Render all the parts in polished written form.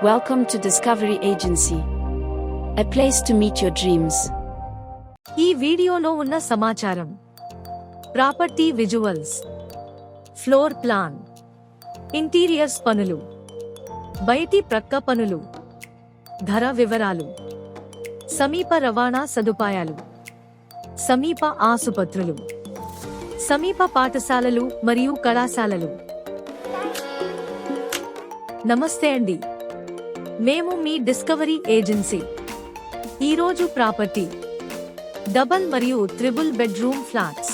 Welcome to Discovery Agency, a place to meet your dreams. ఈ వీడియోలో ఉన్న సమాచారం: property visuals, floor plan, interiors పనులు, బయటి ప్రక్క పనులు, ధర వివరాలు, సమీప రవాణా సదుపాయాలు, సమీప ఆసుపత్రులు, సమీప పాఠశాలలు మరియు కళాశాలలు. నమస్తే అండి, మేము మీ డిస్కవరీ ఏజెన్సీ. ఈరోజు ప్రాపర్టీ డబల్ మరియు triple bedroom flats.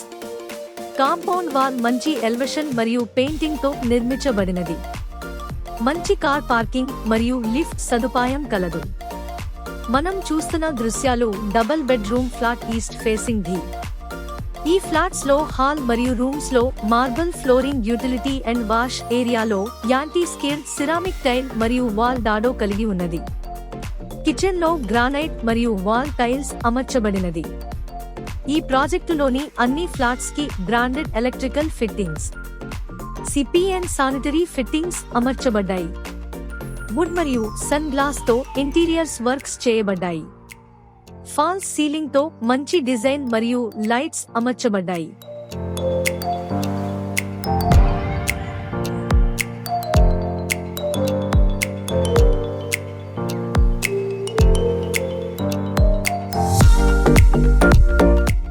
Compound wall మంచి ఎలివేషన్ మరియు పెయింటింగ్ తో నిర్మించబడినది. మంచి కార్ పార్కింగ్ మరియు లిఫ్ట్ సదుపాయం కలదు. మనం చూస్తున్న దృశ్యాలు double bedroom flat east facing ది. ఈ ఫ్లాట్స్ లో హాల్ మరియు రూమ్స్ లో marble flooring, utility and wash ఏరియాలో యాంటీ స్కిడ్ సిరామిక్ టైల్ మరియు వాల్ డాడో కలిగి ఉన్నది. కిచెన్ లో గ్రానైట్ మరియు వాల్ టైల్స్ అమర్చబడినది. ఈ ప్రాజెక్టులోని అన్ని ఫ్లాట్స్ కి branded electrical fittings, CP and sanitary fittings అమర్చబడ్డాయి. వుడ్ మరియు సన్ గ్లాస్ తో ఇంటీరియర్స్ వర్క్స్ చేయబడ్డాయి. ఫాల్స్ సీలింగ్ తో మంచి డిజైన్ మరియు లైట్స్ అమర్చబడ్డాయి.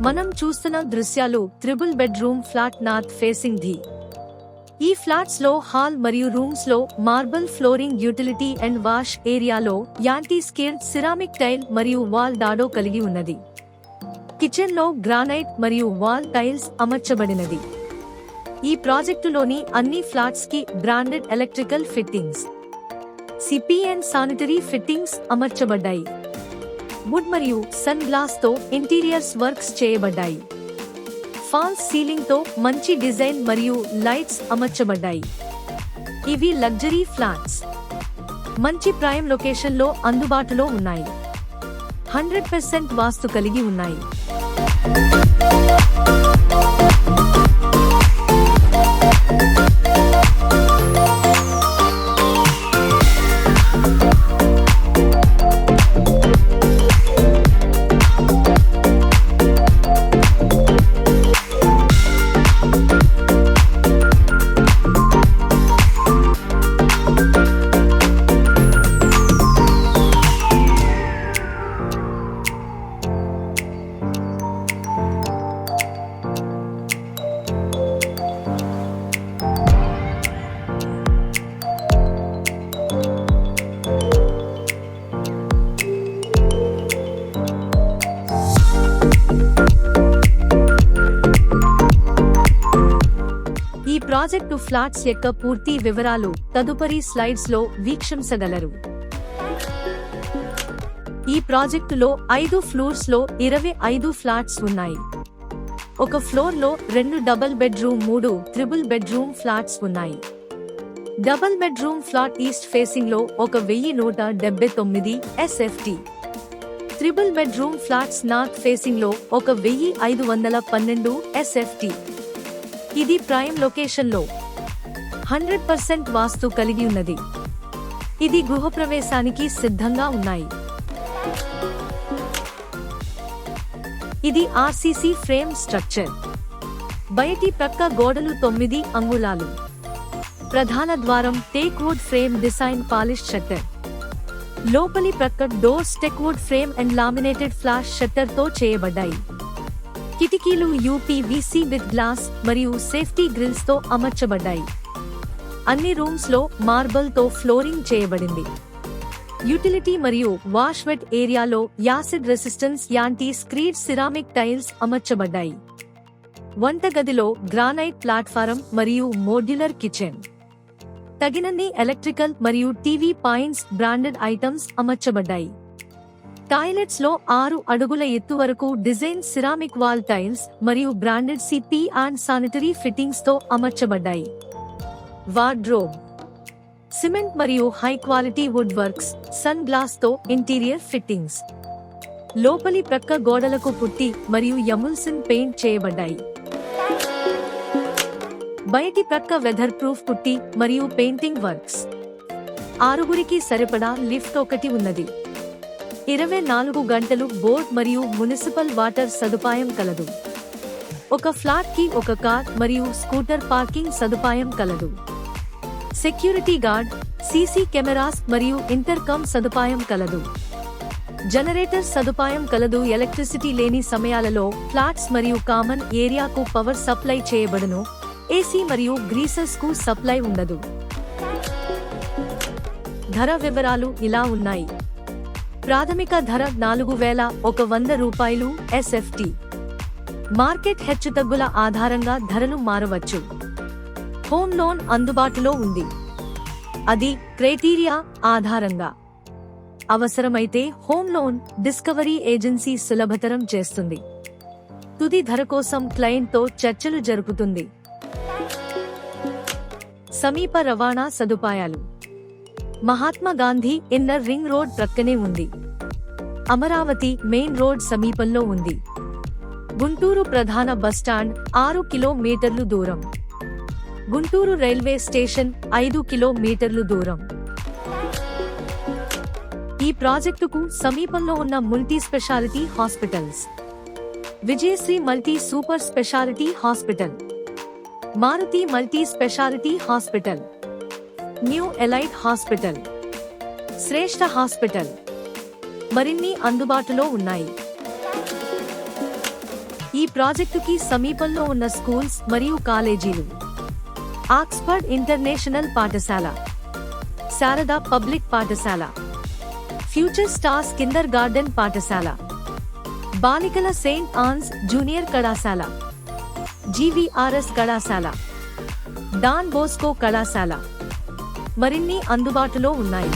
మనం చూస్తున్న దృశ్యాలు triple bedroom flat north facing ది. ఈ ఫ్లాట్స్ లో హాల్ మరియు రూమ్స్ లో marble flooring, utility and wash ఏరియాలో యాంటీ స్కిడ్ సిరామిక్ టైల్ మరియు వాల్ డాడో కలిగి ఉన్నది. కిచెన్ లో గ్రానైట్ మరియు వాల్ టైల్స్ అమర్చబడినది. ఈ ప్రాజెక్టులోని అన్ని ఫ్లాట్స్ కి branded electrical fittings, CP and sanitary fittings అమర్చబడ్డాయి. వుడ్ మరియు సన్ గ్లాస్ తో ఇంటీరియర్స్ వర్క్స్ చేయబడ్డాయి. ఫాల్స్ సీలింగ్ తో మంచి డిజైన్ మరియు లైట్స్ అమర్చబడ్డాయి. ఇవి లగ్జరీ ఫ్లాట్స్. మంచి ప్రైమ్ లొకేషన్ లో అందుబాటులో ఉన్నాయి. 100% వాస్తు కలిగి ఉన్నాయి. ఈ ప్రాజెక్టు ఫ్లాట్స్ యొక్క పూర్తి వివరాలు తదుపరి స్లైడ్స్ లో వీక్షించగలరు. ఈ ప్రాజెక్టులో 5 ఫ్లోర్స్ లో 25 ఫ్లాట్స్ ఉన్నాయి. ఒక ఫ్లోర్ లో 2 double bedroom, 3 triple bedroom flats ఉన్నాయి. Double bedroom flat east facing లో 1179 SFT. Triple bedroom flats north facing లో 1512 SFT. ఇది ప్రైమ్ లొకేషన్ లో 100% వాస్తు కలిగి ఉన్నది. ఇది గృహప్రవేశానికి సిద్ధంగా ఉన్నాయి. ఇది RCC ఫ్రేమ్ స్ట్రక్చర్. బయటి ప్రక్క గోడలు 9 అంగుళాలు. ప్రధాన ద్వారం teak wood frame design polish shutter. లోపలి ప్రక్క doors tech would frame and laminated flash shutter తో చేయబడ్డాయి. కిటికీలు UPVC విత్ గ్లాస్ మరియు సేఫ్టీ గ్రిల్స్ తో అమర్చబడ్డాయి. అన్ని రూమ్స్ లో మార్బల్ తో ఫ్లోరింగ్ చేయబడింది. యూటిలిటీ మరియు వాష్ వెట్ ఏరియాలో acid resistance anti screed ceramic tiles అమర్చబడ్డాయి. వంటగదిలో గ్రానైట్ ప్లాట్ఫారం మరియు మోడ్యులర్ కిచెన్. తగినన్ని ఎలక్ట్రికల్ మరియు టీవీ పాయింట్స్, బ్రాండెడ్ ఐటమ్స్ అమర్చబడ్డాయి. టాయిలెట్స్ లో 6 అడుగుల ఎత్తు వరకు డిజైన్ సిరామిక్ వాల్ టైల్స్ మరియు branded CP and sanitary fittings తో అమర్చబడ్డాయి. వార్డ్రోబ్, సిమెంట్ మరియు high quality wood works, sun glass తో ఇంటీరియర్ ఫిట్టింగ్స్. లోపలి ప్రక్క గోడలకు పుట్టి మరియు ఎముల్సిన్ పెయింట్ చేయబడ్డాయి. బయటి ప్రక్క వెదర్ ప్రూఫ్ పుట్టి మరియు పెయింటింగ్ వర్క్స్. 6గురికి సరిపడా లిఫ్ట్ ఒకటి ఉన్నది. 24 గంటలు బోర్డ్ మరియు మునిసిపల్ వాటర్ సదుపాయం కలదు. ఒక ఫ్లాట్ కి ఒక కార్ మరియు స్కూటర్ పార్కింగ్ సదుపాయం కలదు. సెక్యూరిటీ గార్డ్, సీసీ కెమెరాస్ మరియు ఇంటర్కమ్ సదుపాయం కలదు. జనరేటర్ సదుపాయం కలదు. ఎలక్ట్రిసిటీ లేని సమయాలలో ఫ్లాట్స్ మరియు కామన్ ఏరియాకు పవర్ సప్లై చేయబడును. ఏసీ మరియు గ్రీసర్స్ కు సప్లై ఉండదు. ధర వివరాలు ఇలా ఉన్నాయి. ప్రాథమిక ధర 4100 రూపాయలు ఎస్ఎఫ్టీ. మార్కెట్ హెచ్చుతగ్గుల ఆధారంగా ధరలు మారవచ్చు. హోమ్ లోన్ అందుబాటులో ఉంది. అది క్రైటీరియా ఆధారంగా. అవసరమైతే హోమ్ లోన్ డిస్కవరీ ఏజెన్సీ సులభతరం చేస్తుంది. తుది ధర కోసం క్లయింట్తో చర్చలు జరుపుతుంది. సమీప రవాణా సదుపాయాలు. Mahatma Gandhi inner ring road ప్రక్కనే ఉంది. అమరావతి మెయిన్ రోడ్ సమీపంలో ఉంది. గుంటూరు ప్రధాన బస్టాండ్ 6 కిలోమీటర్లు దూరం. గుంటూరు రైల్వే స్టేషన్ 5 కిలోమీటర్లు దూరం. ఈ ప్రాజెక్టుకు సమీపంలో ఉన్న multi speciality hospitals: Vijayashri multi super speciality hospital, Maruti multi speciality hospital, new elite hospital, Shreshta hospital మరిన్ని అందుబాటులో ఉన్నాయి. ఈ ప్రాజెక్టుకి సమీపంలో ఉన్న స్కూల్స్ మరియు కాలేజీలు: ఆక్స్ఫర్డ్ ఇంటర్నేషనల్ పాఠశాల, శారదా పబ్లిక్ పాఠశాల, ఫ్యూచర్ స్టార్స్ కిండర్ గార్డెన్ పాఠశాల, బాలికల సెయింట్ ఆన్స్ జూనియర్ కళాశాల, జీవీఆర్ఎస్ కళాశాల, డాన్ బోస్కో కళాశాల మరిన్ని అందుబాటులో ఉన్నాయి.